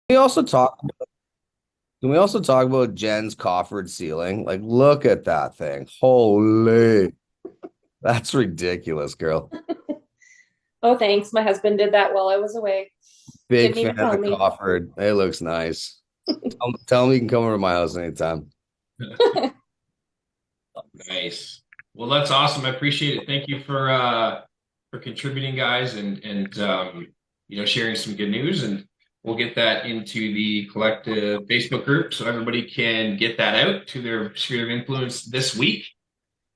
we also talk can we also talk about Jen's coffered ceiling? Like, look at that thing. Holy, that's ridiculous, girl. Oh, thanks. My husband did that while I was away. Big Didn't fan even of tell the me. coffered. It looks nice. Tell him you can come over to my house anytime. Nice. Well, that's awesome. I appreciate it. Thank you for contributing, guys, and sharing some good news. And we'll get that into the collective Facebook group so everybody can get that out to their sphere of influence this week.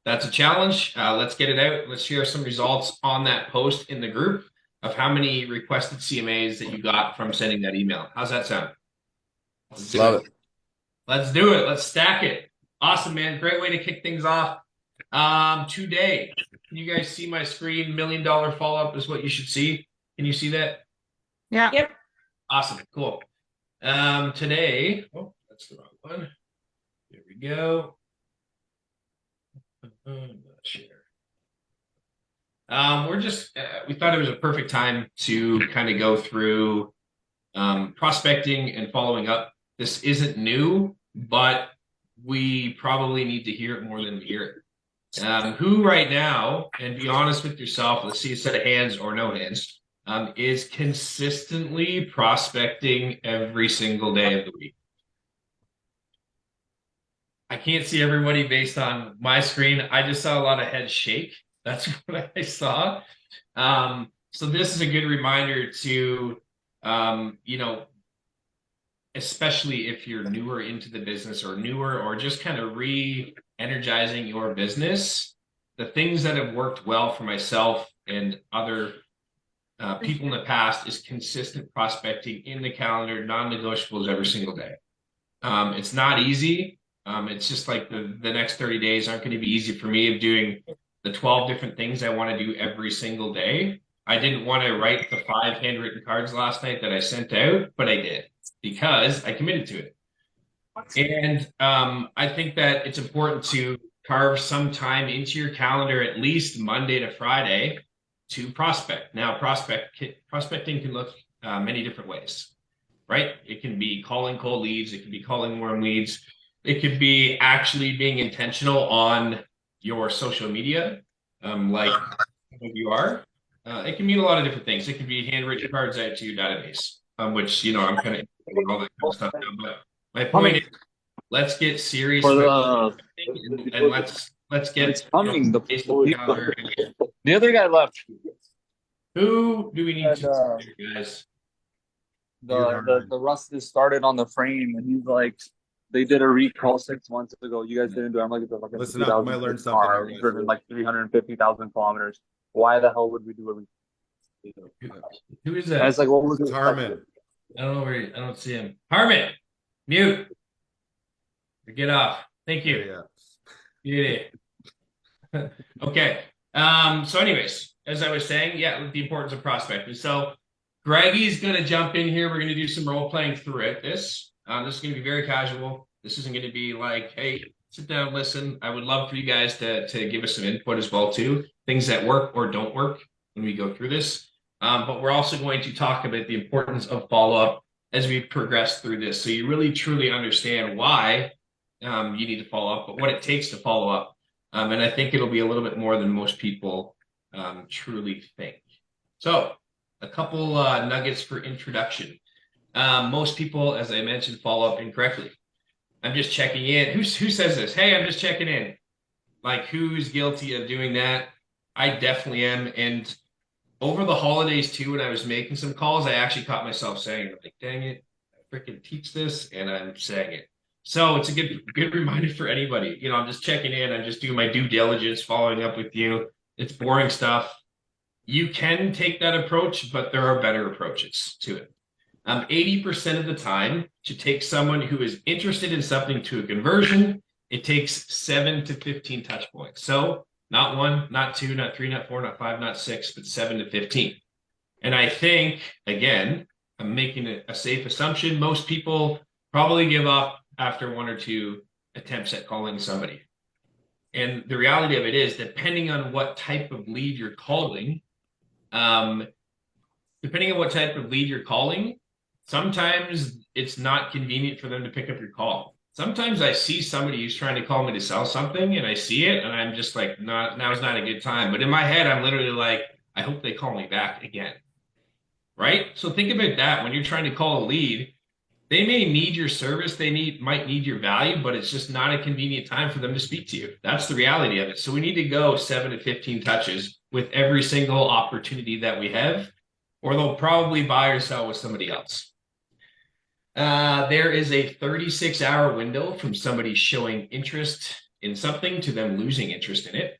That's a challenge. Let's get it out. Let's share some results on that post in the group of how many requested CMAs that you got from sending that email. How's that sound? Let's do Love it. it. Let's do it. Let's stack it. Awesome, man. Great way to kick things off. Today, can you guys see my screen? $1 million follow-up is what you should see. Can you see that? Yeah. Yep. Awesome. Cool. Today, oh, that's the wrong one. There we go. Share. We thought it was a perfect time to kind of go through prospecting and following up. This isn't new, but we probably need to hear it more than we hear it. Who right now, and be honest with yourself, let's see a set of hands or no hands, is consistently prospecting every single day of the week? I can't see everybody based on my screen. I just saw a lot of heads shake. That's what I saw. So this is a good reminder to, you know, especially if you're newer into the business or newer or just kind of re-energizing your business, the things that have worked well for myself and other people in the past is consistent prospecting in the calendar, non-negotiables every single day. It's not easy. It's just like the next 30 days aren't going to be easy for me of doing the 12 different things I want to do every single day. I didn't want to write the 5 handwritten cards last night that I sent out, but I did because I committed to it. And I think that it's important to carve some time into your calendar, at least Monday to Friday, to prospect. Now, prospecting can look many different ways, right? It can be calling cold leads, it can be calling warm leads, it could be actually being intentional on your social media, like you are. It can mean a lot of different things. It could be handwritten cards out to your database, which I'm kind of all that kind of stuff now. But my point is, Coming let's get serious for about the. and let's It's get coming. The Facebook calendar. the other guy left. Who do we need And to guys? the rust is started on the frame, and he's like, they did a recall 6 months ago. You guys didn't do it. I'm like, it's like a Listen up, you might 50,000 learn something car here, guys. driven like 350,000 kilometers. Why the hell would we do a recall? Who is And that? it's like, what was It's it? Harmon. I don't know where I don't see him. Harmon, mute. Get off. Thank you. Yeah. Yeah. Okay. So anyways, as I was saying, yeah, the importance of prospecting. So Greggy's gonna jump in here. We're gonna do some role playing throughout this. This is gonna be very casual. This isn't gonna be like, hey, sit down, listen. I would love for you guys to give us some input as well too. Things that work or don't work when we go through this. But we're also going to talk about the importance of follow-up as we progress through this. So you really truly understand why you need to follow up, but what it takes to follow up. And I think it'll be a little bit more than most people truly think. So, a couple nuggets for introduction. Most people, as I mentioned, follow up incorrectly. I'm just checking in. Who says this? Hey, I'm just checking in. Like, who's guilty of doing that? I definitely am. And over the holidays, too, when I was making some calls, I actually caught myself saying, like, dang it, I freaking teach this, and I'm saying it. So it's a good reminder for anybody. I'm just checking in. I'm just doing my due diligence, following up with you. It's boring stuff. You can take that approach, but there are better approaches to it. 80% of the time, to take someone who is interested in something to a conversion, it takes 7 to 15 touch points. So not one, not two, not three, not four, not five, not six, but 7 to 15. And I think, again, I'm making a safe assumption. Most people probably give up after one or two attempts at calling somebody. And the reality of it is, depending on what type of lead you're calling, um, sometimes it's not convenient for them to pick up your call. Sometimes I see somebody who's trying to call me to sell something and I see it and I'm just like, not now's not a good time. But in my head, I'm literally like, I hope they call me back again. Right? So think about that when you're trying to call a lead. They may need your service, might need your value, but it's just not a convenient time for them to speak to you. That's the reality of it. So we need to go 7 to 15 touches with every single opportunity that we have, or they'll probably buy or sell with somebody else. There is a 36-hour window from somebody showing interest in something to them losing interest in it.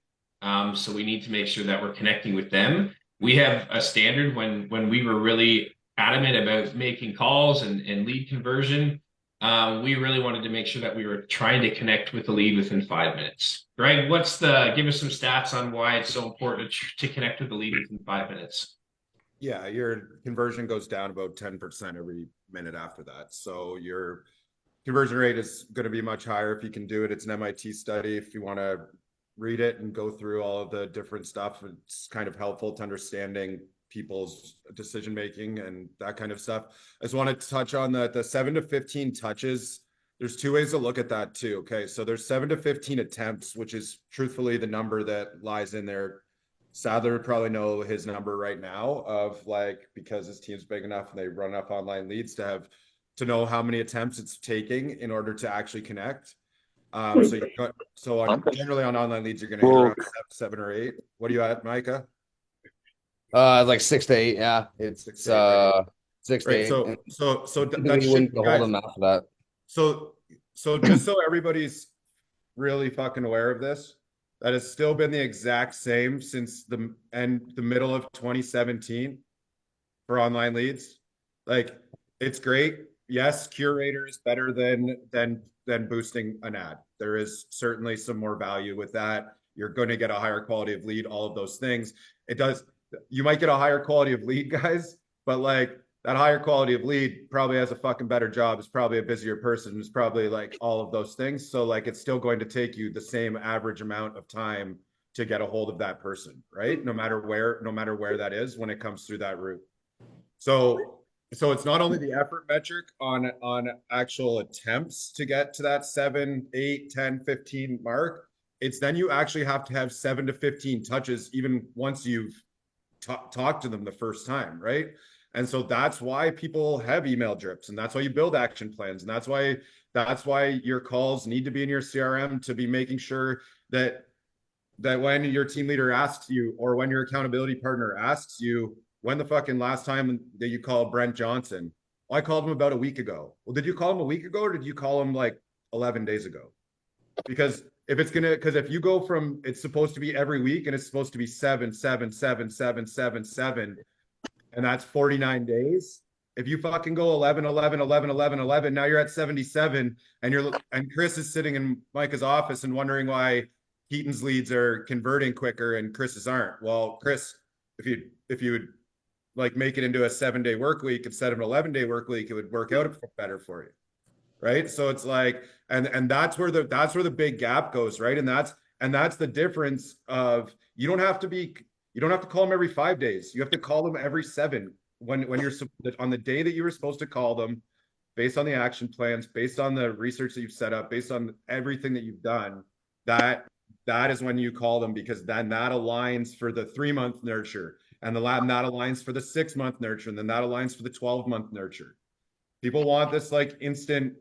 So we need to make sure that we're connecting with them. We have a standard when we were really adamant about making calls and lead conversion. We really wanted to make sure that we were trying to connect with the lead within 5 minutes. Greg, give us some stats on why it's so important to connect with the lead within 5 minutes. Yeah, your conversion goes down about 10% every minute after that. So your conversion rate is going to be much higher if you can do it. It's an MIT study. If you want to read it and go through all of the different stuff, it's kind of helpful to understanding people's decision making and that kind of stuff. I just want to touch on the 7 to 15 touches. There's two ways to look at that too. Okay, so there's 7 to 15 attempts, which is truthfully the number that lies in there. Sadler would probably know his number right now of like, because his team's big enough and they run enough online leads to know how many attempts it's taking in order to actually connect. Generally on online leads, you're going to hit around 7 or 8. What are you at, Micah? Like 6 to 8. Yeah, it's 6 to 8. So that You wouldn't hold them after that. So just so everybody's really fucking aware of this, that has still been the exact same since the middle of 2017 for online leads. Like, it's great. Yes, Curator is better than boosting an ad. There is certainly some more value with that. You're going to get a higher quality of lead, all of those things. You might get a higher quality of lead, guys, but like that higher quality of lead probably has a fucking better job. It's probably a busier person. It's probably like all of those things. So like, it's still going to take you the same average amount of time to get a hold of that person, right? No matter where that is when it comes through that route. So it's not only the effort metric on actual attempts to get to that 7, 8, 10, 15 mark. It's then you actually have to have 7 to 15 touches even once you've talked to them the first time, right? And so that's why people have email drips, and that's why you build action plans, and that's why your calls need to be in your CRM to be making sure that when your team leader asks you, or when your accountability partner asks you, when the fucking last time that you called Brent Johnson? Well, I called him about a week ago. Well, did you call him a week ago, or did you call him like 11 days ago? Because if you go from, it's supposed to be every week and it's supposed to be 7, 7, 7, 7, 7, 7, and that's 49 days. If you fucking go 11, 11, 11, 11, 11, now you're at 77, and Chris is sitting in Micah's office and wondering why Keaton's leads are converting quicker and Chris's aren't. Well, Chris, if you would like make it into a 7-day work week instead of an 11-day work week, it would work out better for you. Right. So it's like, and that's where the big gap goes, right? And that's the difference of, you don't have to call them every 5 days. You have to call them every 7 when you're on the day that you were supposed to call them, based on the action plans, based on the research that you've set up, based on everything that you've done. That is when you call them, because then that aligns for the 3-month nurture, and that aligns for the 6-month nurture, and then that aligns for the 12-month nurture. People want this like instant,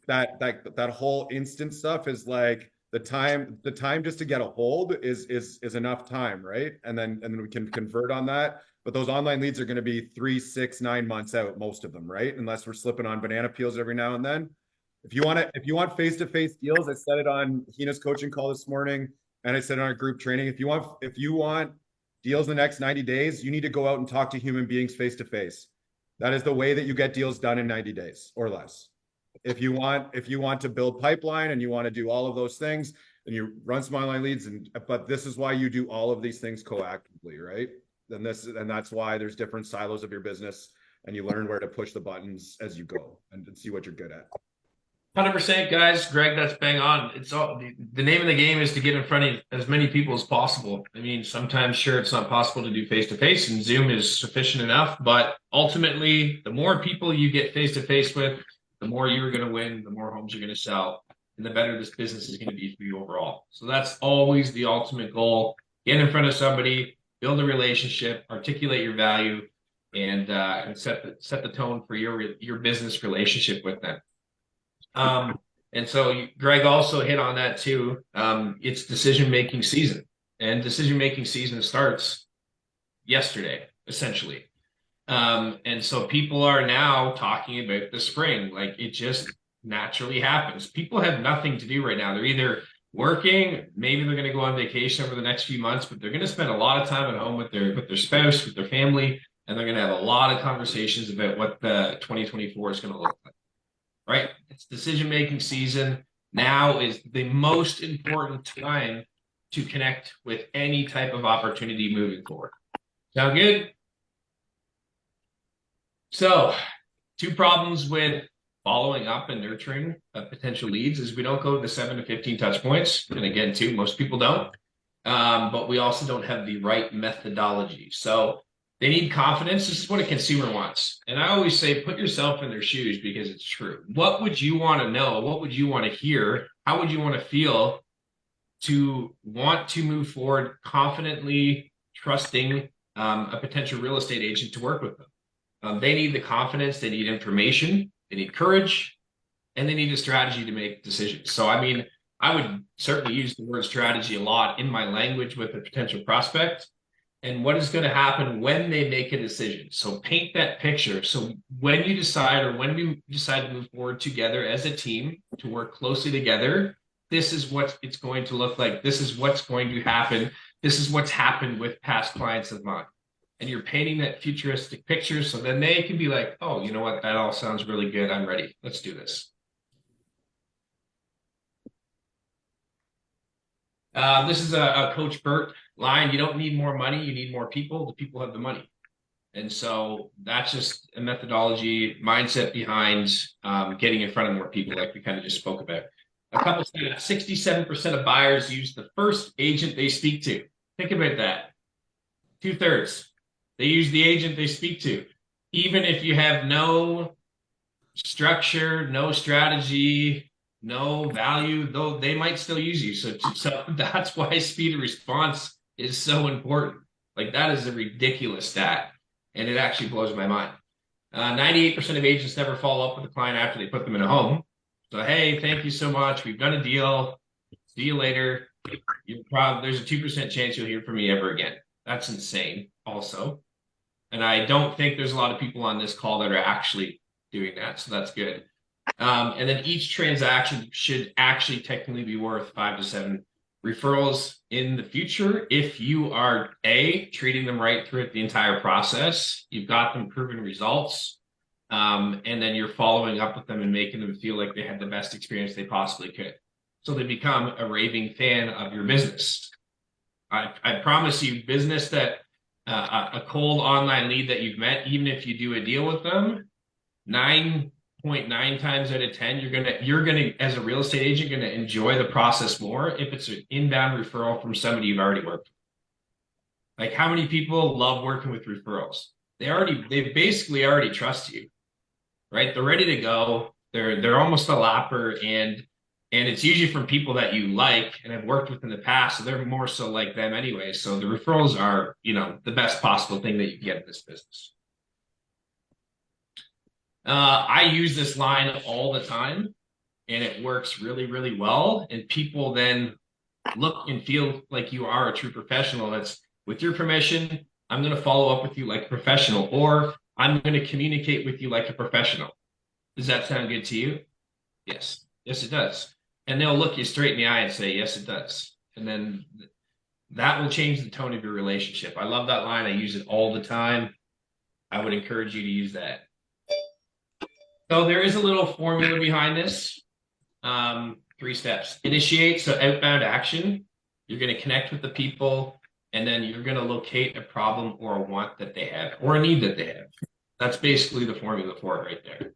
that whole instant stuff is like, the time just to get a hold is enough time, right? And then we can convert on that. But those online leads are going to be 3, 6, 9 months out, most of them, right? Unless we're slipping on banana peels every now and then. If you want face-to-face deals, I said it on Hina's coaching call this morning, and I said it on our group training. If you want deals in the next 90 days, you need to go out and talk to human beings face-to-face. That is the way that you get deals done in 90 days or less. If you want to build pipeline and you want to do all of those things, and you run some online leads, but this is why you do all of these things coactively, right? And that's why there's different silos of your business, and you learn where to push the buttons as you go and see what you're good at. 100%, guys. Greg, that's bang on. It's all the name of the game is to get in front of as many people as possible. I mean, sometimes sure it's not possible to do face to face, and Zoom is sufficient enough, but ultimately, the more people you get face to face with, the more you're going to win, the more homes you're going to sell, and the better this business is going to be for you overall. So that's always the ultimate goal. Get in front of somebody, build a relationship, articulate your value, and set the tone for your business relationship with them. And so Greg also hit on that too. It's decision-making season, and decision-making season starts yesterday, essentially. And so people are now talking about the spring, like it just naturally happens. People have nothing to do right now. They're either working, maybe they're going to go on vacation over the next few months, but they're going to spend a lot of time at home with their spouse, with their family, and they're going to have a lot of conversations about what the 2024 is going to look like. Right? It's decision-making season. Now is the most important time to connect with any type of opportunity moving forward. Sound good? So, 2 problems with following up and nurturing potential leads is we don't go to the 7 to 15 touch points. And again, too, most people don't. But we also don't have the right methodology. So they need confidence. This is what a consumer wants. And I always say, put yourself in their shoes because it's true. What would you want to know? What would you want to hear? How would you want to feel to want to move forward confidently, trusting a potential real estate agent to work with them? They need the confidence. They need information. They need courage. And they need a strategy to make decisions. So, I mean, I would certainly use the word strategy a lot in my language with a potential prospect. And what is going to happen when they make a decision. So paint that picture. So when you decide or when we decide to move forward together as a team to work closely together, this is what it's going to look like. This is what's going to happen. This is what's happened with past clients of mine. And you're painting that futuristic picture so then they can be like, oh, you know what? That all sounds really good. I'm ready. Let's do this. This is a Coach Burt line. You don't need more money. You need more people. The people have the money. And so that's just a methodology, mindset behind getting in front of more people like we kind of just spoke about. A couple stats, 67% of buyers use the first agent they speak to. Think about that. 2/3. They use the agent they speak to. Even if you have no structure, no strategy, no value, though they might still use you. So that's why speed of response is so important. Like that is a ridiculous stat. And it actually blows my mind. 98% of agents never follow up with a client after they put them in a home. So, hey, thank you so much. We've done a deal. See you later. There's a 2% chance you'll hear from me ever again. That's insane also. And I don't think there's a lot of people on this call that are actually doing that. So that's good. And then each transaction should actually technically be worth 5 to 7 referrals in the future. If you are treating them right throughout the entire process, you've got them proven results, and then you're following up with them and making them feel like they had the best experience they possibly could. So they become a raving fan of your business. I promise you, business that a cold online lead that you've met, even if you do a deal with them, 9.9 times out of 10, you're gonna as a real estate agent gonna enjoy the process more if it's an inbound referral from somebody you've already worked with. Like how many people love working with referrals? They basically already trust you, right? They're ready to go. They're almost a lapper, and it's usually from people that you like and have worked with in the past, so they're more so like them anyway. So the referrals are, the best possible thing that you can get in this business. I use this line all the time, and it works really, really well. And people then look and feel like you are a true professional. That's with your permission, I'm going to follow up with you like a professional, or I'm going to communicate with you like a professional. Does that sound good to you? Yes. Yes, it does. And they'll look you straight in the eye and say, yes, it does. And then that will change the tone of your relationship. I love that line. I use it all the time. I would encourage you to use that. So there is a little formula behind this. 3 steps. Initiate, so outbound action. You're going to connect with the people, and then you're going to locate a problem or a want that they have, or a need that they have. That's basically the formula for it right there.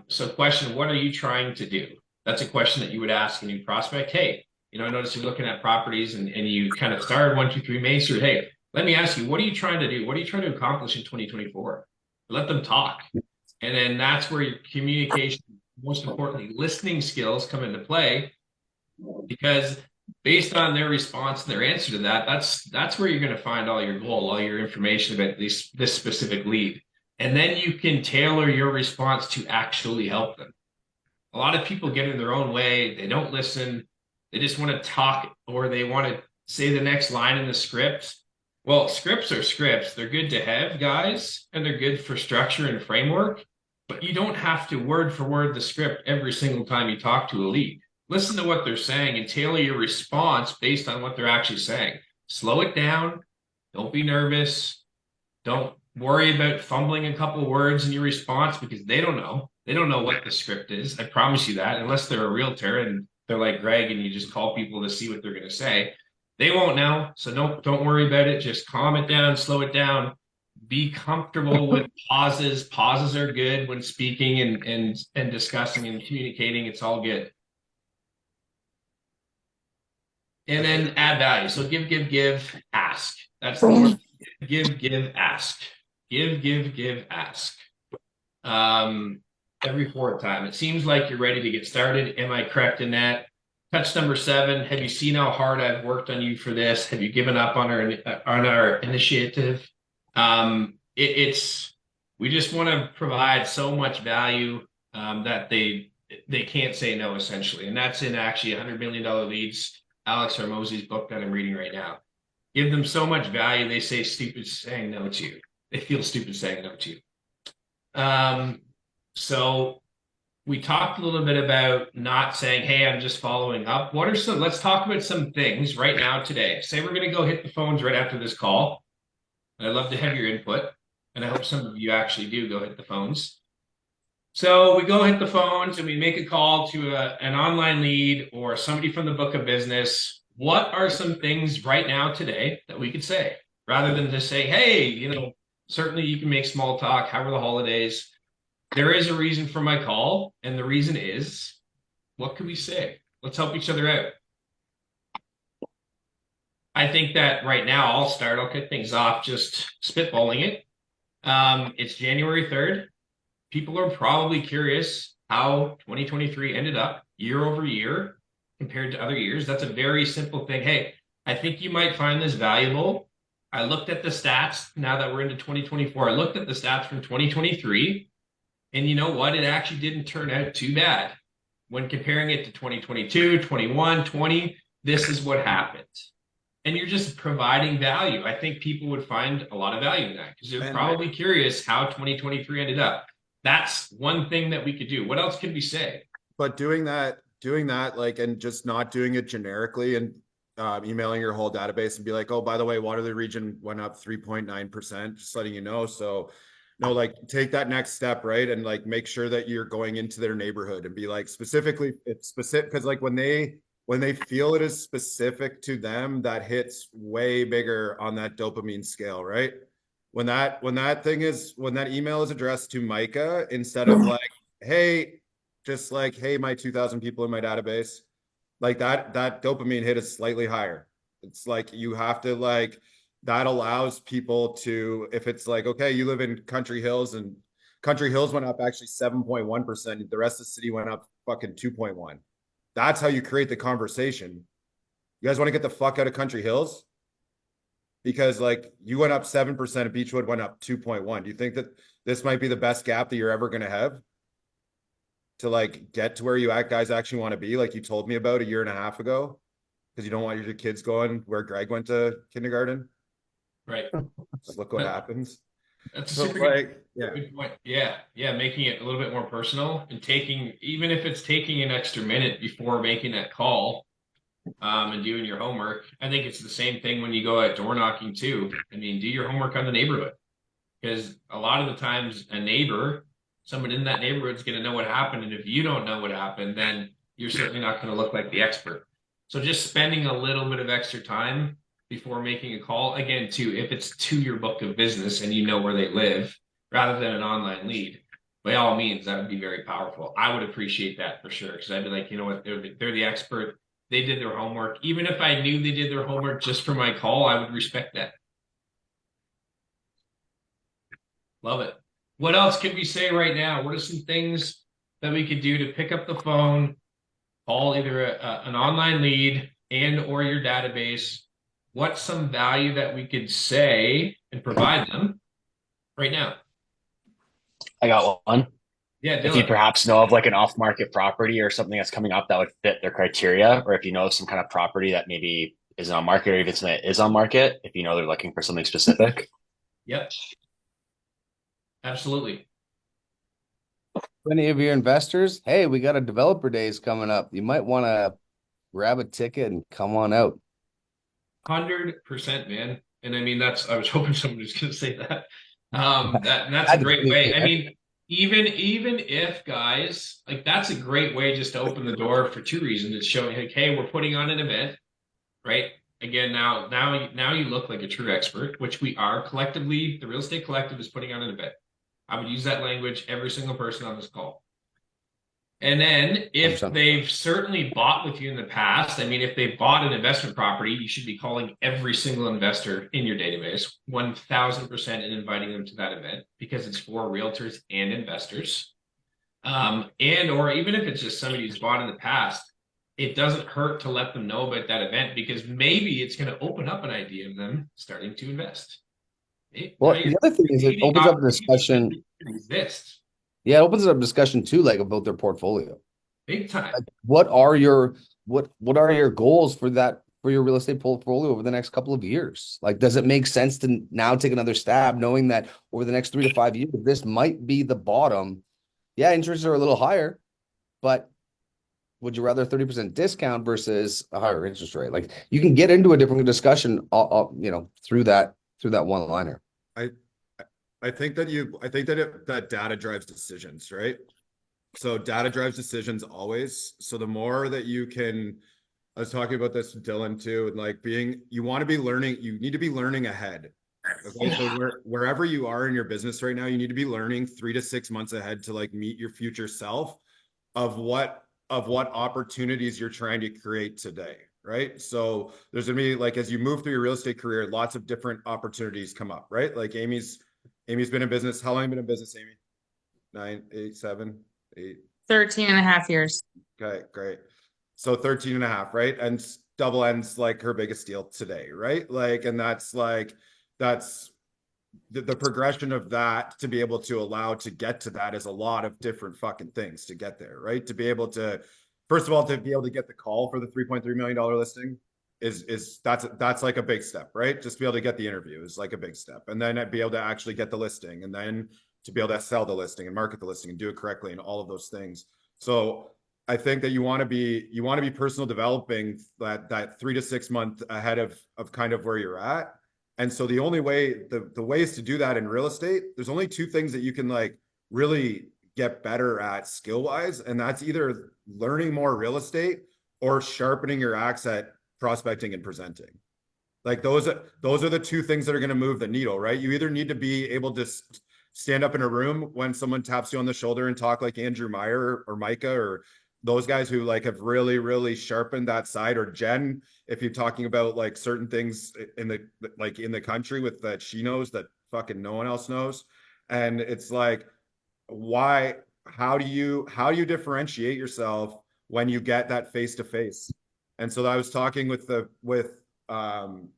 So question, what are you trying to do? That's a question that you would ask a new prospect. Hey, I noticed you're looking at properties and you kind of started 123 Main Street. Hey, let me ask you, what are you trying to do? What are you trying to accomplish in 2024? Let them talk. And then that's where your communication, most importantly, listening skills come into play, because based on their response and their answer to that, that's where you're going to find all your gold, all your information about this specific lead. And then you can tailor your response to actually help them. A lot of people get in their own way. They don't listen. They just want to talk, or they want to say the next line in the script. Well, scripts are scripts. They're good to have, guys, and they're good for structure and framework. But you don't have to word for word the script every single time you talk to a lead. Listen to what they're saying and tailor your response based on what they're actually saying. Slow it down. Don't be nervous. Don't worry about fumbling a couple words in your response, because they don't know. They don't know what the script is. I promise you that, unless they're a realtor and they're like Greg and you just call people to see what they're going to say. They won't know. So don't worry about it. Just calm it down, slow it down. Be comfortable with pauses. Pauses are good when speaking and discussing and communicating. It's all good. And then add value. So give, ask. That's the word. Give, ask. Give, ask. Every fourth time. It seems like you're ready to get started. Am I correct in that? Touch number 7. Have you seen how hard I've worked on you for this? Have you given up on our initiative? We just want to provide so much value that they can't say no, essentially. And that's in actually $100 million leads, Alex Hormozi's book that I'm reading right now. Give them so much value, they say stupid saying no to you. They feel stupid saying no to you. So we talked a little bit about not saying, hey, I'm just following up. Let's talk about some things right now today. Say we're going to go hit the phones right after this call. I'd love to have your input, and I hope some of you actually do go hit the phones. So we go hit the phones and we make a call to an online lead or somebody from the book of business. What are some things right now today that we could say, rather than just say, hey, certainly you can make small talk, how are the holidays? There is a reason for my call, and the reason is, what can we say? Let's help each other out. I think that right now I'll kick things off just spitballing it. It's January 3rd. People are probably curious how 2023 ended up year over year compared to other years. That's a very simple thing. Hey, I think you might find this valuable. I looked at the stats now that we're into 2024. I looked at the stats from 2023, and you know what? It actually didn't turn out too bad. When comparing it to 2022, 21, 20, this is what happened. And you're just providing value. I think people would find a lot of value in that, because they're probably curious how 2023 ended up. That's one thing that we could do. What else could we say? But doing that, like, and just not doing it generically and emailing your whole database and be like, oh, by the way, Waterloo region went up 3.9%, just letting you know. So no, like, take that next step, right? And like, make sure that you're going into their neighborhood and be like, specifically, it's specific, because like when they feel it is specific to them, that hits way bigger on that dopamine scale, right? When that email is addressed to Micah, instead of like, hey, just like, hey, my 2,000 people in my database, like that dopamine hit is slightly higher. It's like, you have to like, that allows people to, if it's like, okay, you live in Country Hills, and Country Hills went up actually 7.1%. The rest of the city went up fucking 2.1. That's how you create the conversation. You guys want to get the fuck out of Country Hills? Because like, you went up 7%, and Beechwood went up 2.1. Do you think that this might be the best gap that you're ever going to have to like get to where you guys actually want to be? Like you told me about a year and a half ago, because you don't want your kids going where Greg went to kindergarten. Right. Just look what happens. That's a So super like, good point. Yeah. Making it a little bit more personal, and even if it's taking an extra minute before making that call, and doing your homework. I think it's the same thing when you go out door knocking too. I mean, do your homework on the neighborhood, because a lot of the times someone in that neighborhood is going to know what happened. And if you don't know what happened, then you're certainly not going to look like the expert. So just spending a little bit of extra time before making a call, again, if it's to your book of business and you know where they live, rather than an online lead. by all means, that would be very powerful. I would appreciate that for sure. Because I'd be like, you know what, they're the expert. They did their homework. Even if I knew they did their homework just for my call, I would respect that. Love it. What else can we say right now? What are some things that we could do to pick up the phone, call either an online lead and or your database? What's some value that we could say and provide them right now? I got one. Yeah, If you Dylan. perhaps know of like an off-market property or something that's coming up that would fit their criteria, or if you know of some kind of property that maybe isn't on market, or if it's is on market, if you know they're looking for something specific. Yep. Absolutely. Any of your investors, hey, we got a developer days coming up. You might want to grab a ticket and come on out. 100%, man. And I mean, I was hoping someone was going to say that. That's a Had to great be way. I there. mean, even if guys, like that's a great way just to open the door for two reasons. It's showing like, hey, we're putting on an event, right? Again, now you look like a true expert, which we are collectively. The Real Estate Collective is putting on an event. I would use that language, every single person on this call. And then if 100%. they've certainly bought with you in the past, I mean, if they bought an investment property, you should be calling every single investor in your database 1000% and inviting them to that event because it's for realtors and investors. And or even if it's just somebody who's bought in the past, it doesn't hurt to let them know about that event because maybe it's going to open up an idea of them starting to invest. Well, the other thing is it opens up a discussion. Exists Yeah, it opens up discussion too, like about their portfolio. big time. Like, what are your goals for your real estate portfolio over the next couple of years? Like, does it make sense to now take another stab, knowing that over the next 3 to 5 years, this might be the bottom? Yeah, interests are a little higher, but would you rather 30% discount versus a higher interest rate? Like, you can get into a different discussion, through that one liner. I think that data drives decisions, right? So data drives decisions always. So the more that you can, I was talking about this with Dylan too, and like you want to be learning, you need to be learning ahead. Okay. So wherever you are in your business right now, you need to be learning 3 to 6 months ahead to like meet your future self of what opportunities you're trying to create today. Right. So there's gonna be like, as you move through your real estate career, lots of different opportunities come up, right? Like Amy's been in business. How long have you been in business, Amy? 9, 8, 7, 8. 13 and a half years. Okay, great. So 13 and a half, right? And double ends like her biggest deal today, right? Like, and that's the progression of that to be able to allow to get to that is a lot of different fucking things to get there, right? To be able to, first of all, to be able to get the call for the $3.3 million listing that's like a big step, right? Just to be able to get the interview is like a big step. And then I'd be able to actually get the listing and then to be able to sell the listing and market the listing and do it correctly and all of those things. So I think that you want to be personal developing that 3 to 6 month ahead of kind of where you're at. And so the only way, the ways to do that in real estate, there's only two things that you can like really get better at skill wise. And that's either learning more real estate or sharpening your axe at prospecting and presenting. Like those are the two things that are going to move the needle, right? You either need to be able to stand up in a room when someone taps you on the shoulder and talk like Andrew Meyer or Micah or those guys who like have really, really sharpened that side, or Jen, if you're talking about like certain things in the country with that she knows that fucking no one else knows. And it's like, how do you differentiate yourself when you get that face to face? And so I was talking with Dylan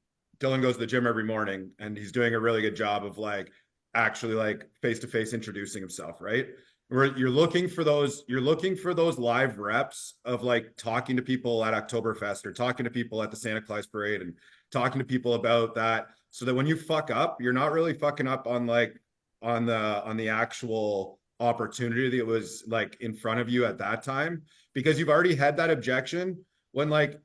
goes to the gym every morning and he's doing a really good job of like actually like face to face introducing himself, right? Where you're looking for those live reps of like talking to people at Oktoberfest or talking to people at the Santa Claus parade and talking to people about that, so that when you fuck up, you're not really fucking up on the actual opportunity that was like in front of you at that time, because you've already had that objection. When like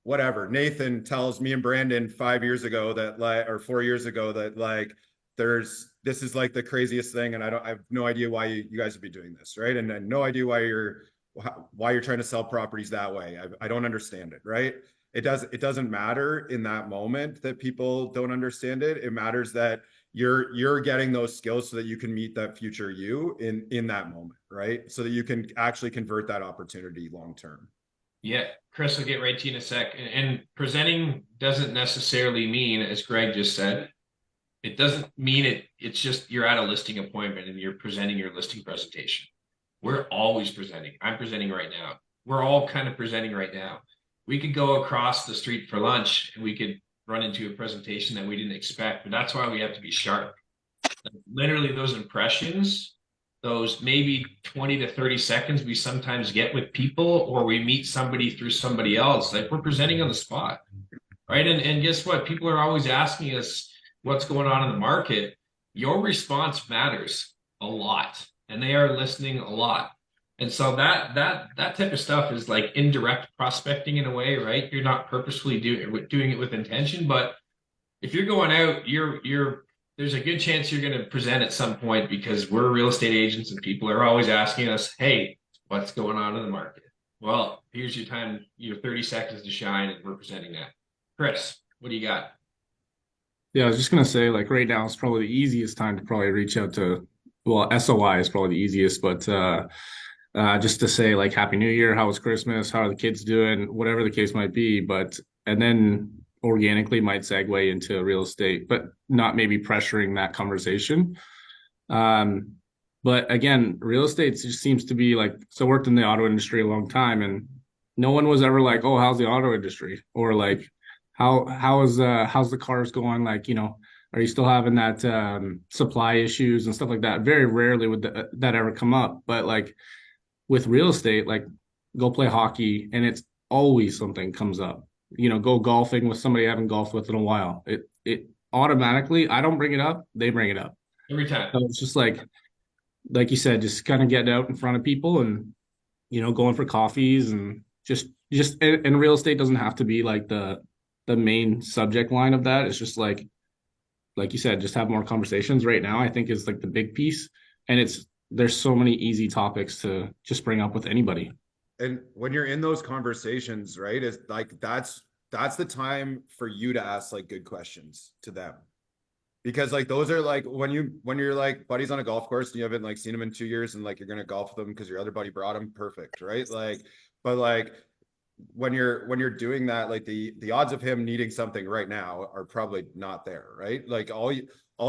whatever Nathan tells me and Brandon 5 years ago that like, or 4 years ago that like this is like the craziest thing, and I have no idea why you guys would be doing this, right? And no idea why you're trying to sell properties that way. I don't understand it, right? It doesn't matter in that moment that people don't understand it. It matters that you're getting those skills so that you can meet that future you in that moment, right? So that you can actually convert that opportunity long term. Yeah, Chris will get right to you in a sec. And presenting doesn't necessarily mean, as Greg just said, it doesn't mean it's just you're at a listing appointment and you're presenting your listing presentation. We're always presenting. I'm presenting right now. We're all kind of presenting right now. We could go across the street for lunch and we could run into a presentation that we didn't expect, but that's why we have to be sharp. Literally those impressions, those maybe 20 to 30 seconds we sometimes get with people, or we meet somebody through somebody else, like we're presenting on the spot, right? And guess what? People are always asking us what's going on in the market. Your response matters a lot, and they are listening a lot. And so that type of stuff is like indirect prospecting in a way, right? You're not purposefully doing it with intention, but if you're going out, there's a good chance you're going to present at some point, because we're real estate agents and people are always asking us, hey, what's going on in the market? Well, here's your time, your 30 seconds to shine, and we're presenting that. Chris, what do you got? Yeah, I was just gonna say, like, right now is probably the easiest time to probably reach out to, well, SOI is probably the easiest, but just to say, like, Happy New Year, how was Christmas, how are the kids doing, whatever the case might be. But and then organically might segue into real estate, but not maybe pressuring that conversation. But again, real estate just seems to be like, so worked in the auto industry a long time, and no one was ever like, oh, how's the auto industry? Or like, how's the cars going? Like, you know, are you still having that supply issues and stuff like that? Very rarely would that ever come up. But like with real estate, like go play hockey and it's always something comes up. You know, go golfing with somebody I haven't golfed with in a while. It automatically, I don't bring it up, they bring it up. Every time. So it's just like you said, just kind of getting out in front of people and, you know, going for coffees and just and real estate doesn't have to be like the main subject line of that. It's just like you said, just have more conversations right now, I think is like the big piece. And there's so many easy topics to just bring up with anybody. And when you're in those conversations, right, it's like that's the time for you to ask like good questions to them. Because like those are like when you're like buddies on a golf course and you haven't like seen them in 2 years and like you're gonna golf with them because your other buddy brought them, perfect, right? Like, but like when you're doing that, like the odds of him needing something right now are probably not there, right? Like all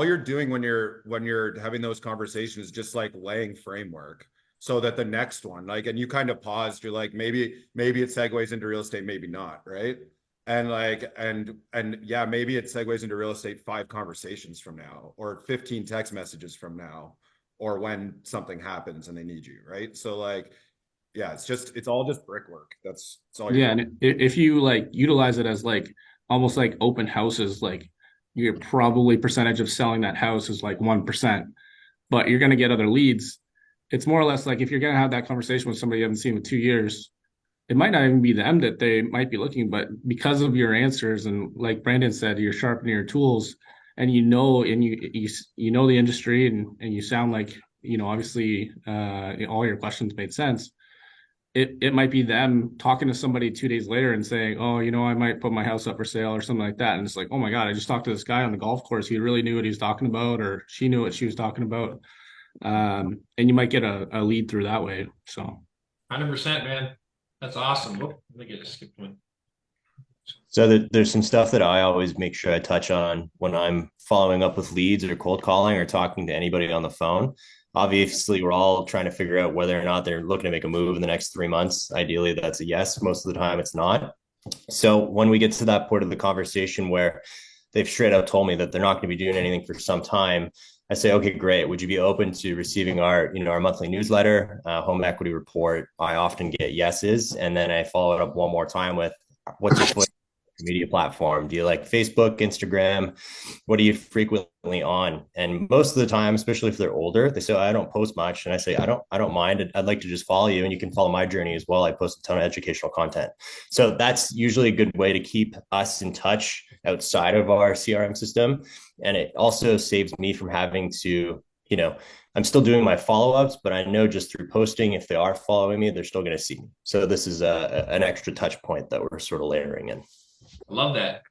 you're doing when you're having those conversations is just like laying framework so that the next one, like, and you kind of paused, you're like, maybe it segues into real estate, maybe not, right? And like, and yeah, maybe it segues into real estate 5 conversations from now, or 15 text messages from now, or when something happens and they need you, right? So like, yeah, it's all just brickwork. That's all. Yeah, and if you like utilize it as like almost like open houses, like your probably percentage of selling that house is like 1%, but you're gonna get other leads. It's more or less like if you're gonna have that conversation with somebody you haven't seen in 2 years, it might not even be them that they might be looking, but because of your answers and like Brandon said, you're sharpening your tools, and you know the industry, and you sound like, you know, obviously all your questions made sense. It might be them talking to somebody 2 days later and saying, oh, you know, I might put my house up for sale or something like that. And it's like, oh my God, I just talked to this guy on the golf course. He really knew what he was talking about, or she knew what she was talking about. And you might get a lead through that way. So 100%, man. That's awesome. Oh, let me get a skip one. So there's some stuff that I always make sure I touch on when I'm following up with leads or cold calling or talking to anybody on the phone. Obviously, we're all trying to figure out whether or not they're looking to make a move in the next 3 months. Ideally, that's a yes. Most of the time, it's not. So when we get to that point of the conversation where they've straight out told me that they're not going to be doing anything for some time, I say, okay, great. Would you be open to receiving our monthly newsletter, home equity report? I often get yeses, and then I follow it up one more time with, what's your social media platform? Do you like Facebook, Instagram? What are you frequently on? And most of the time, especially if they're older, they say, I don't post much. And I say, I don't mind. I'd like to just follow you, and you can follow my journey as well. I post a ton of educational content. So that's usually a good way to keep us in touch outside of our CRM system. And it also saves me from having to, I'm still doing my follow-ups, but I know just through posting, if they are following me, they're still going to see me. So this is an extra touch point that we're sort of layering in. Love that.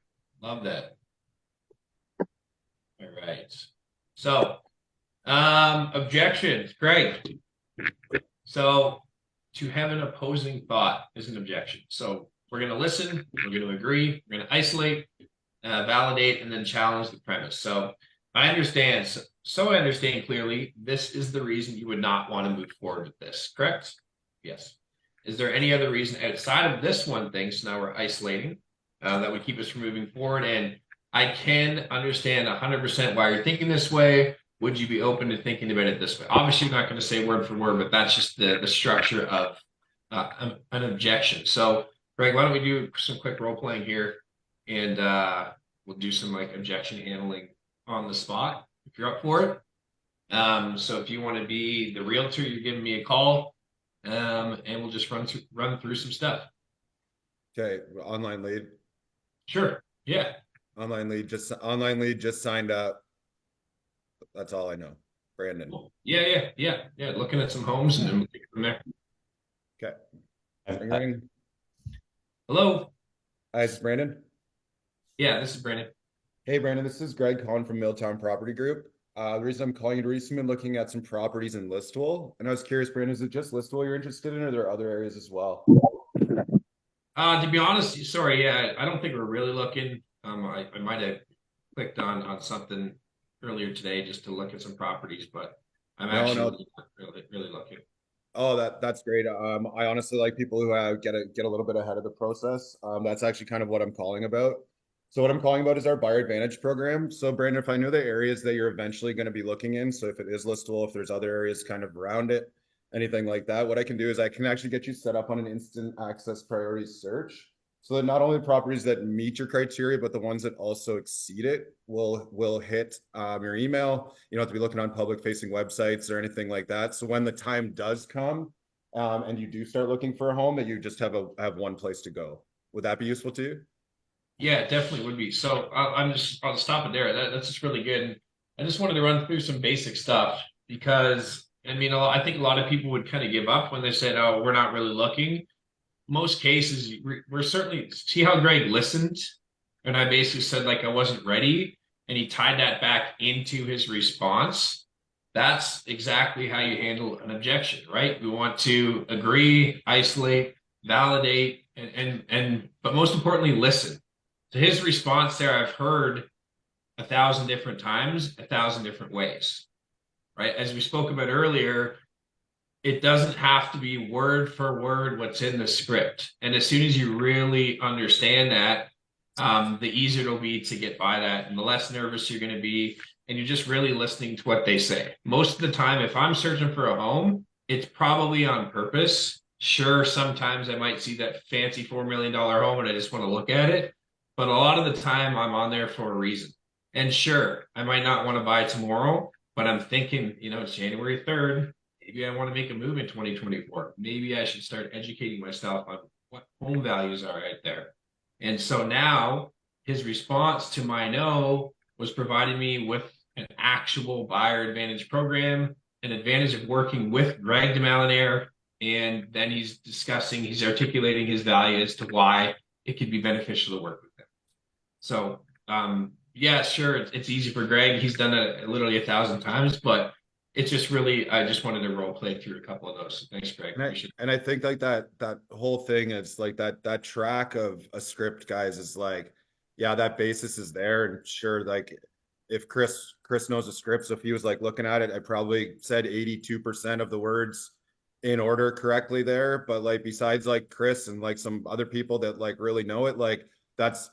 Love that. All right. So, objections, Greg. So to have an opposing thought is an objection. So we're going to listen, we're going to agree, we're going to isolate, validate, and then challenge the premise. So I understand. So I understand clearly this is the reason you would not want to move forward with this, correct? Yes. Is there any other reason outside of this one thing? So now we're isolating that would keep us from moving forward. And I can understand 100% why you're thinking this way. Would you be open to thinking about it this way? Obviously, you're not going to say word for word, but that's just the structure of an objection. So, Greg, why don't we do some quick role playing here, and we'll do some like objection handling on the spot if you're up for it. So if you want to be the realtor, you're giving me a call, and we'll just run through some stuff. Okay, online lead. Sure. Yeah. Online lead just signed up. That's all I know. Brandon. Cool. Yeah. Looking at some homes and then we'll take it from there. Okay. I- Ring. Hello. Hi, this is Brandon. Yeah, this is Brandon. Hey, Brandon, this is Greg calling from Milltown Property Group. The reason I'm calling you, recently been looking at some properties in Listowel, and I was curious, Brandon, is it just Listowel you're interested in, or are there other areas as well? To be honest, sorry, yeah, I don't think we're really looking. I might have clicked on something earlier today just to look at some properties, but I'm actually not really looking. Oh, that's great. I honestly like people who get a little bit ahead of the process. That's actually kind of what I'm calling about. So what I'm calling about is our Buyer Advantage program. So Brandon, if I know the areas that you're eventually going to be looking in, so if it is Listowel, if there's other areas kind of around it, anything like that, what I can do is I can actually get you set up on an instant access priority search. So that not only properties that meet your criteria, but the ones that also exceed it will hit your email. You don't have to be looking on public facing websites or anything like that. So when the time does come and you do start looking for a home, that you just have one place to go. Would that be useful to you? Yeah, it definitely would be. So I'll stop it there. That's just really good. And I just wanted to run through some basic stuff because I mean, I think a lot of people would kind of give up when they said, "Oh, we're not really looking." Most cases, we're certainly see how Greg listened, and I basically said like I wasn't ready, and he tied that back into his response. That's exactly how you handle an objection, right? We want to agree, isolate, validate, and but most importantly, listen. So his response there, I've heard 1,000 different times, 1,000 different ways, right? As we spoke about earlier, it doesn't have to be word for word what's in the script. And as soon as you really understand that, the easier it'll be to get by that and the less nervous you're going to be. And you're just really listening to what they say. Most of the time, if I'm searching for a home, it's probably on purpose. Sure, sometimes I might see that fancy $4 million home and I just want to look at it. But a lot of the time I'm on there for a reason. And sure, I might not want to buy tomorrow, but I'm thinking, it's January 3rd. Maybe I want to make a move in 2024. Maybe I should start educating myself on what home values are out there. And so now his response to my no was providing me with an actual Buyer Advantage program, an advantage of working with Greg DeMalinaire. And then he's articulating his value as to why it could be beneficial to work with him. So, yeah, sure, it's easy for Greg. He's done it literally 1,000 times, but it's just really, I just wanted to role play through a couple of those. So thanks, Greg. And I think like that whole thing is like that track of a script, guys, is like, yeah, that basis is there. And sure, like if Chris knows the script, so if he was like looking at it, I probably said 82% of the words in order correctly there. But like besides like Chris and like some other people that like really know it, like that's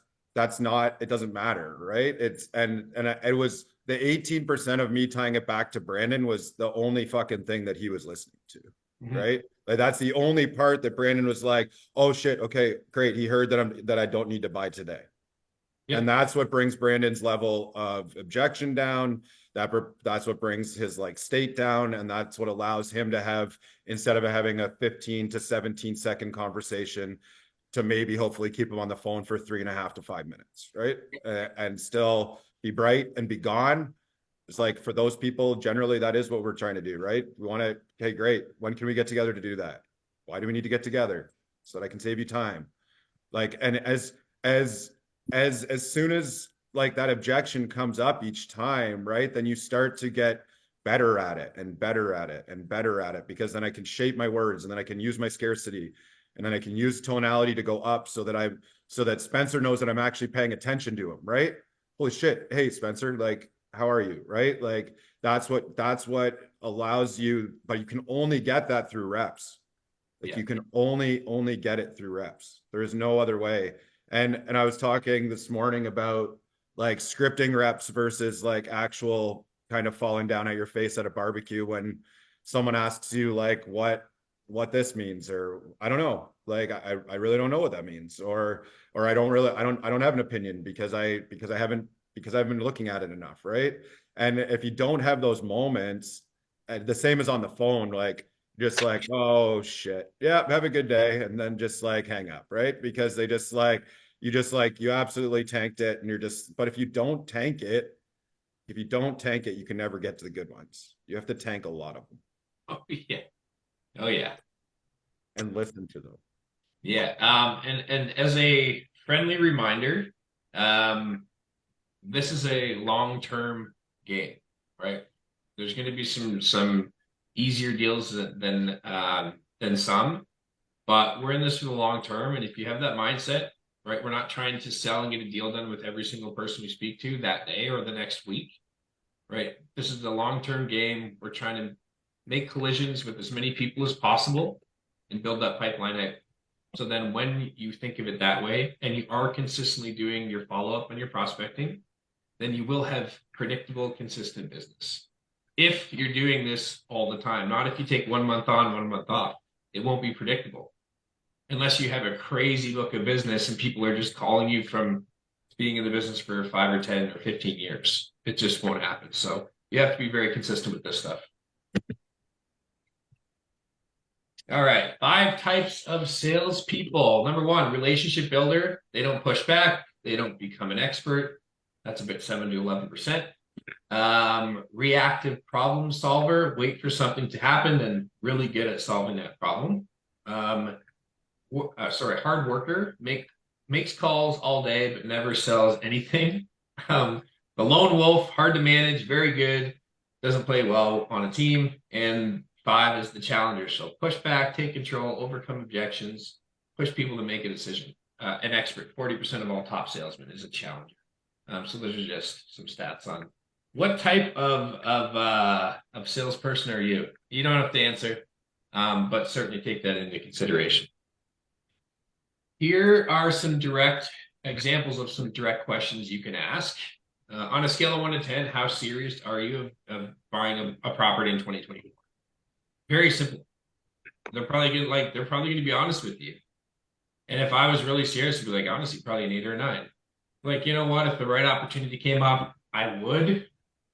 not, it doesn't matter, right? It was the 18% of me tying it back to Brandon was the only fucking thing that he was listening to, right? Like that's the only part that Brandon was like, oh shit, okay, great. He heard that I don't need to buy today. Yeah. And that's what brings Brandon's level of objection down. That's what brings his like state down. And that's what allows him to have, instead of having a 15 to 17 second conversation, to maybe hopefully keep him on the phone for 3.5 to 5 minutes, right? And still be bright and be gone. It's like for those people, generally that is what we're trying to do, right? We want to, okay, great. When can we get together to do that? Why do we need to get together? So that I can save you time. Like, and as soon as like that objection comes up each time, right? Then you start to get better at it and better at it and better at it, because then I can shape my words, and then I can use my scarcity, and then I can use tonality to go up so that Spencer knows that I'm actually paying attention to him, right? Holy shit. Hey, Spencer, like, how are you? Right? Like, that's what allows you, but you can only get that through reps. Like, Yeah. you can only get it through reps. There is no other way. And I was talking this morning about like scripting reps versus like actual kind of falling down at your face at a barbecue when someone asks you like what this means, or I don't know, like I really don't know what that means, or I don't have an opinion because I've been looking at it enough, right? And if you don't have those moments, the same as on the phone, like just like, oh shit, yeah, have a good day, and then just like hang up, right? Because they just like you absolutely tanked it, and you're just, but if you don't tank it, you can never get to the good ones. You have to tank a lot of them Oh yeah. Oh yeah. and listen to them. Yeah. And as a friendly reminder, this is a long-term game, right? There's going to be some easier deals than some, but we're in this for the long term. And if you have that mindset, right, we're not trying to sell and get a deal done with every single person we speak to that day or the next week, right? This is a long-term game. We're trying to make collisions with as many people as possible and build that pipeline out. So then when you think of it that way and you are consistently doing your follow-up and your prospecting, then you will have predictable, consistent business. If you're doing this all the time, not if you take 1 month on, 1 month off, it won't be predictable. Unless you have a crazy book of business and people are just calling you from being in the business for 5 or 10 or 15 years. It just won't happen. So you have to be very consistent with this stuff. All right, 5 types of salespeople. Number 1, relationship builder. They don't push back. They don't become an expert. That's about 7 to 11%. Reactive problem solver. Wait for something to happen and really good at solving that problem. Hard worker. Makes calls all day but never sells anything. The lone wolf. Hard to manage. Very good. Doesn't play well on a team. And 5 is the challenger. So push back, take control, overcome objections, push people to make a decision. An expert. 40% of all top salesmen is a challenger. So those are just some stats on what type of salesperson are you? You don't have to answer, but certainly take that into consideration. Here are some direct examples of some direct questions you can ask. On a scale of 1 to 10, how serious are you of buying a property in 2024? Very simple. They're probably going to be honest with you. And if I was really serious, I'd be like, honestly, probably an 8 or a 9. Like, you know what? If the right opportunity came up, I would.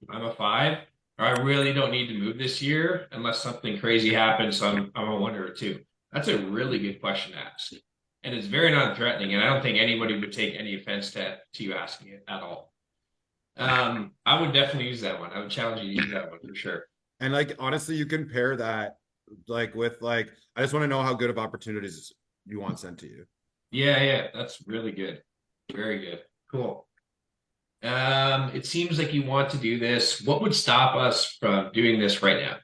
I'm a 5. Or I really don't need to move this year unless something crazy happens. So I'm a 1 or a 2. That's a really good question to ask. And it's very non-threatening. And I don't think anybody would take any offense to you asking it at all. I would definitely use that one. I would challenge you to use that one for sure. And like, honestly, you can pair that like with like, I just want to know how good of opportunities you want sent to you. Yeah, that's really good. Very good. Cool. It seems like you want to do this. What would stop us from doing this right now?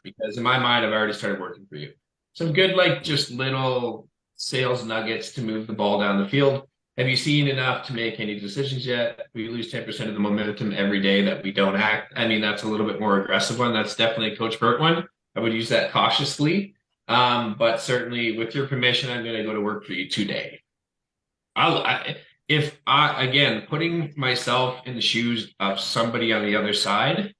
Because in my mind, I've already started working for you. Some good, like just little sales nuggets to move the ball down the field. Have you seen enough to make any decisions yet? We lose 10% of the momentum every day that we don't act. I mean, that's a little bit more aggressive one. That's definitely a Coach Burt one. I would use that cautiously. But certainly with your permission, I'm going to go to work for you today. Again, putting myself in the shoes of somebody on the other side,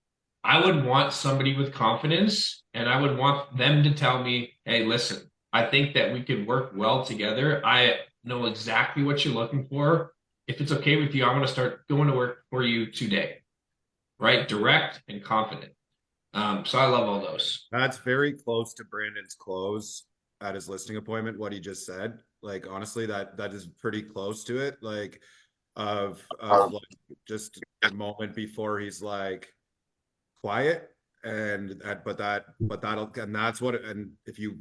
I would want somebody with confidence, and I would want them to tell me, hey, listen, I think that we could work well together. I know exactly what you're looking for. If it's okay with you, I'm going to start going to work for you today. Right? Direct and confident. So I love all those. That's very close to Brandon's close at his listing appointment, what he just said. Like, honestly, that is pretty close to it. Like, of like just a moment before he's like quiet, and that's what, and if you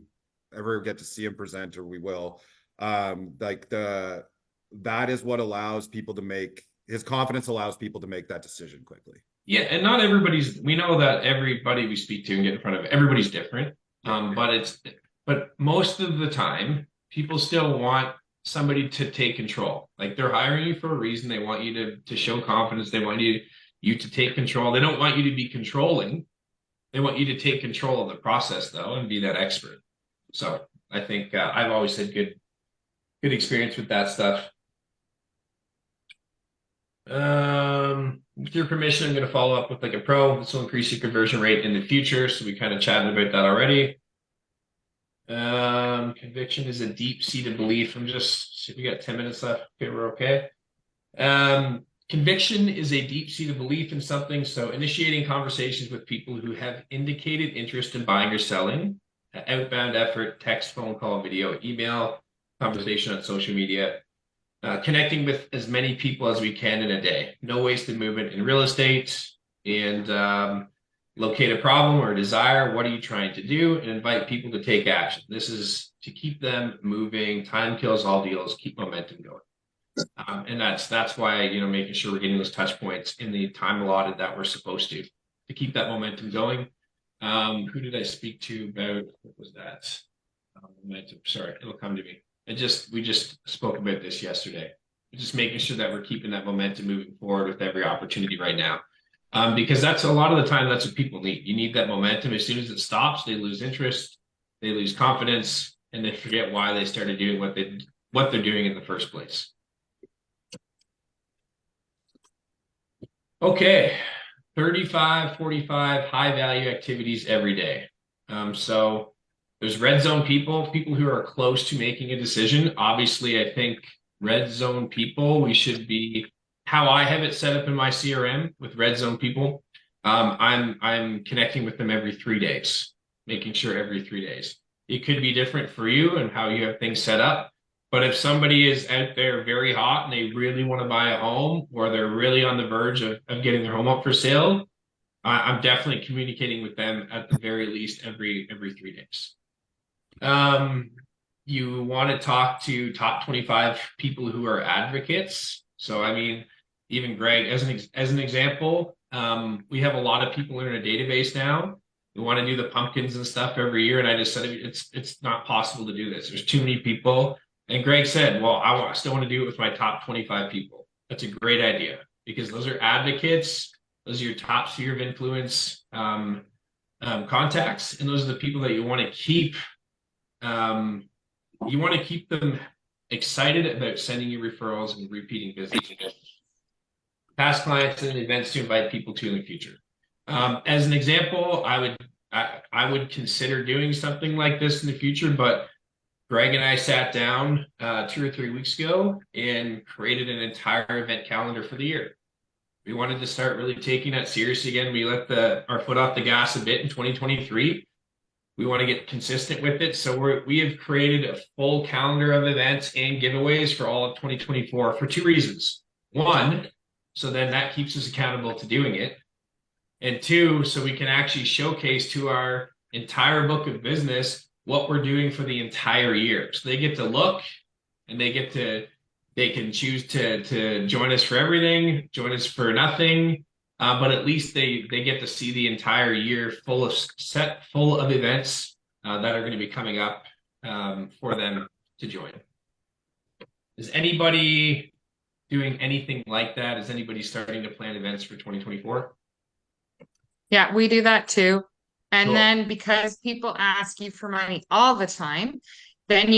ever get to see him present, or we will, that is what allows people to make his confidence allows people to make that decision quickly. Yeah, and not everybody's. We know that everybody we speak to and get in front of, everybody's different. But most of the time, people still want somebody to take control. Like they're hiring you for a reason. They want you to show confidence. They want you to take control. They don't want you to be controlling. They want you to take control of the process though and be that expert. So I think I've always had good experience with that stuff. With your permission, I'm going to follow up with like a pro. This will increase your conversion rate in the future. So we kind of chatted about that already. Conviction is a deep-seated belief. We got 10 minutes left. Okay, we're okay. Conviction is a deep-seated belief in something. So initiating conversations with people who have indicated interest in buying or selling, outbound effort, text, phone call, video, email, conversation on social media, connecting with as many people as we can in a day. No wasted movement in real estate, and locate a problem or a desire. What are you trying to do? And invite people to take action. This is to keep them moving. Time kills all deals. Keep momentum going. And that's why, making sure we're getting those touch points in the time allotted that we're supposed to keep that momentum going. Who did I speak to about, what was that? Momentum. Sorry, it'll come to me. We just spoke about this yesterday. Just making sure that we're keeping that momentum moving forward with every opportunity right now. Because that's a lot of the time, that's what people need. You need that momentum. As soon as it stops, they lose interest, they lose confidence, and they forget why they started doing what they're doing in the first place. Okay, 35, 45 high value activities every day. So there's red zone people who are close to making a decision. Obviously, I think red zone people, we should be, how I have it set up in my CRM with red zone people. I'm connecting with them every 3 days, making sure every 3 days. It could be different for you and how you have things set up. But if somebody is out there very hot and they really want to buy a home, or they're really on the verge of getting their home up for sale, I'm definitely communicating with them at the very least every 3 days. You want to talk to top 25 people who are advocates. So, I mean, even Greg, as an example, we have a lot of people in our database now. We want to do the pumpkins and stuff every year. And I just said, it's not possible to do this. There's too many people. And Greg said, well, I still want to do it with my top 25 people. That's a great idea, because those are advocates. Those are your top sphere of influence contacts. And those are the people that you want to keep. You want to keep them excited about sending you referrals and repeating business. Past clients and events to invite people to in the future. As an example, I would consider doing something like this in the future, but Greg and I sat down 2 or 3 weeks ago and created an entire event calendar for the year. We wanted to start really taking that seriously again. We let our foot off the gas a bit in 2023. We want to get consistent with it. So we have created a full calendar of events and giveaways for all of 2024 for 2 reasons. 1, so then that keeps us accountable to doing it. And 2, so we can actually showcase to our entire book of business what we're doing for the entire year. So they get to look, and they can choose to join us for everything, join us for nothing. But at least they get to see the entire year full of events that are going to be coming up for them to join. Is anybody doing anything like that? Is anybody starting to plan events for 2024? Yeah, we do that too. And Cool. then because people ask you for money all the time, then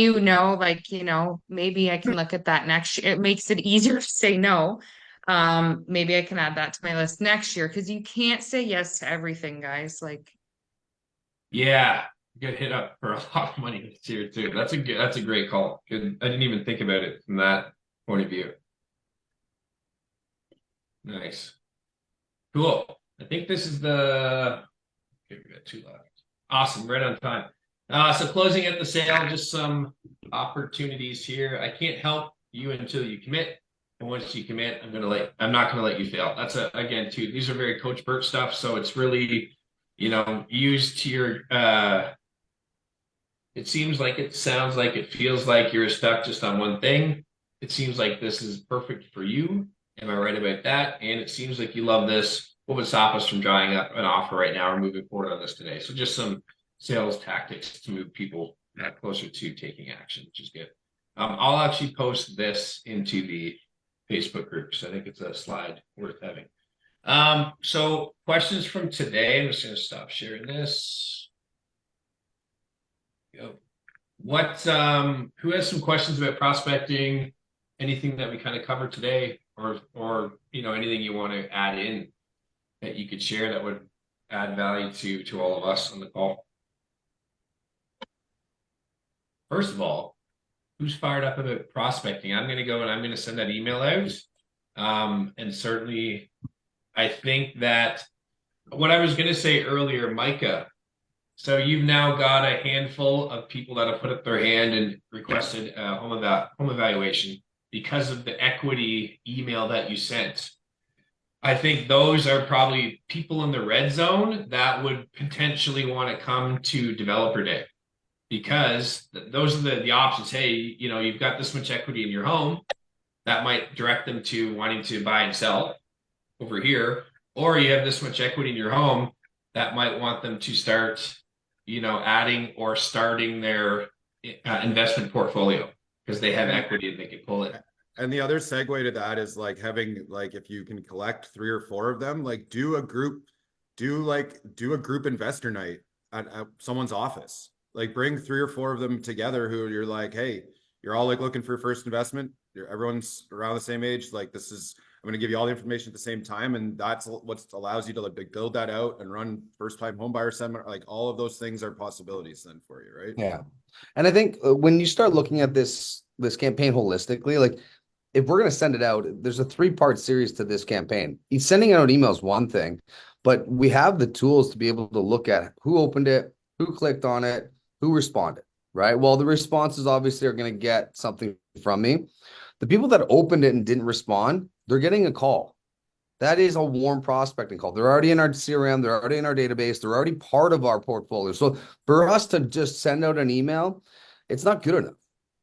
maybe I can look at that next year. It makes it easier to say no. Maybe I can add that to my list next year, because you can't say yes to everything, guys. Yeah, get hit up for a lot of money this year too. That's a great call. Good. I didn't even think about it from that point of view. Nice. Cool. I think this is okay, we got 2 left. Awesome, right on time. So closing at the sale, just some opportunities here. I can't help you until you commit. And once you commit, I'm not gonna let you fail. That's again too. These are very Coach Burt stuff, so it's really, used to your. It seems like, it sounds like, it feels like you're stuck just on one thing. It seems like this is perfect for you, Am I right about that? And it seems like you love this. What would stop us from drawing up an offer right now or moving forward on this today? So just some sales tactics to move people closer to taking action, which is good. I'll actually post this into the Facebook group, so I think it's a slide worth having. So questions from today. I'm just going to stop sharing this. Go. What who has some questions about prospecting? Anything that we kind of covered today, or anything you want to add in that you could share that would add value to all of us on the call? First of all, who's fired up about prospecting? I'm going to go and I'm going to send that email out. And certainly, I think that what I was going to say earlier, Micah, so you've now got a handful of people that have put up their hand and requested home evaluation because of the equity email that you sent. I think those are probably people in the red zone that would potentially want to come to Developer Day, because those are the options. Hey, you've got this much equity in your home. That might direct them to wanting to buy and sell over here. Or you have this much equity in your home that might want them to start, adding or starting their investment portfolio because they have equity and they can pull it. And the other segue to that is like having, like, if you can collect 3 or 4 of them, like do a group investor night at someone's office. Like bring 3 or 4 of them together who you're like, hey, you're all like looking for your first investment. Everyone's around the same age. Like I'm going to give you all the information at the same time. And that's what allows you to like build that out and run first time home buyer seminar. Like all of those things are possibilities then for you. Right. Yeah. And I think when you start looking at this campaign holistically, like if we're going to send it out, there's a 3-part series to this campaign. Sending out emails one thing, but we have the tools to be able to look at who opened it, who clicked on it, who responded, right? Well, the responses obviously are going to get something from me. The people that opened it and didn't respond, they're getting a call. That is a warm prospecting call. They're already in our CRM. They're already in our database. They're already part of our portfolio. So for us to just send out an email, it's not good enough.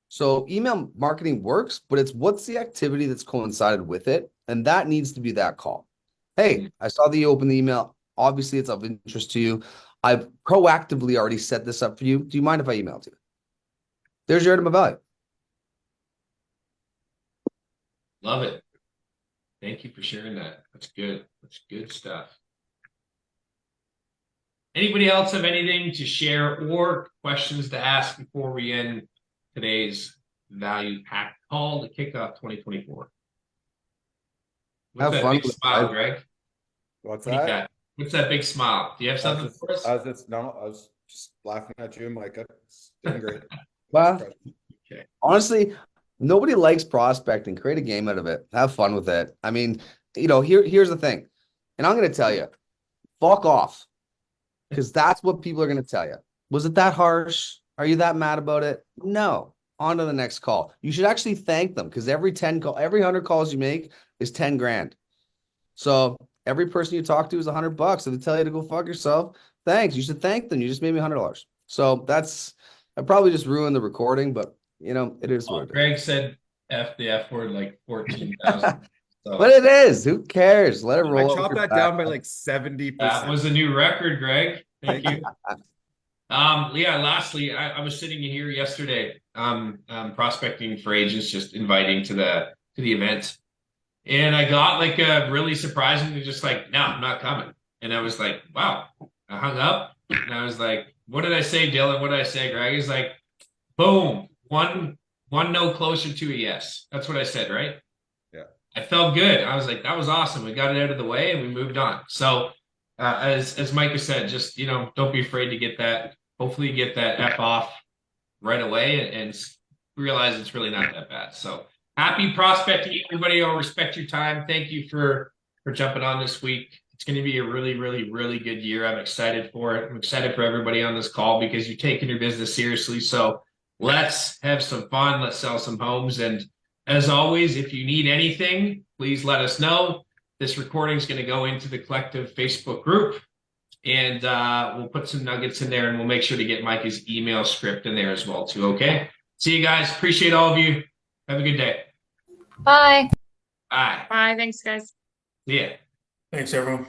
So email marketing works, but it's what's the activity that's coincided with it. And that needs to be that call. Hey, I saw that you opened the email. Obviously, it's of interest to you. I've proactively already set this up for you. Do you mind if I email to you? There's your item of value. Love it. Thank you for sharing that. That's good. That's good stuff. Anybody else have anything to share or questions to ask before we end today's value pack call to kick off 2024? What's Have that fun big with smile, it. Greg? What's What do you that? got? What's that big smile? Do you have something for us? I was just laughing at you, Micah. It's doing great. Well, Okay. honestly, nobody likes prospecting. Create a game out of it. Have fun with it. I mean, here's the thing. And I'm going to tell you, fuck off. Because that's what people are going to tell you. Was it that harsh? Are you that mad about it? No. On to the next call. You should actually thank them, because every 100 calls you make is 10 grand. So every person you talk to is $100. If they tell you to go fuck yourself, thanks. You should thank them. You just made me $100. So I probably just ruined the recording, but it is what it is. Greg said F the F word like 14,000. So But it is. Who cares? Let it I roll. chopped that down by like 70%. that was a new record, Greg. Thank you. Yeah, lastly, I was sitting here yesterday, prospecting for agents, just inviting to the event. And I got like a really surprisingly just like, no, I'm not coming. And I was like, wow. I hung up and I was like, what did I say, Dylan? What did I say, Greg? He's like, boom, one no closer to a yes. That's what I said, right? Yeah. I felt good. I was like, that was awesome. We got it out of the way and we moved on. So as Micah said, just, don't be afraid to get that. Hopefully you get that F off right away and realize it's really not that bad. So happy prospecting, everybody. I'll respect your time. Thank you for jumping on this week. It's going to be a really, really, really good year. I'm excited for it. I'm excited for everybody on this call because you're taking your business seriously. So let's have some fun. Let's sell some homes. And as always, if you need anything, please let us know. This recording is going to go into the collective Facebook group, and we'll put some nuggets in there, and we'll make sure to get Micah's email script in there as well too. Okay. See you guys. Appreciate all of you. Have a good day. Bye. Aye. Bye, thanks, guys. Yeah. Thanks, everyone.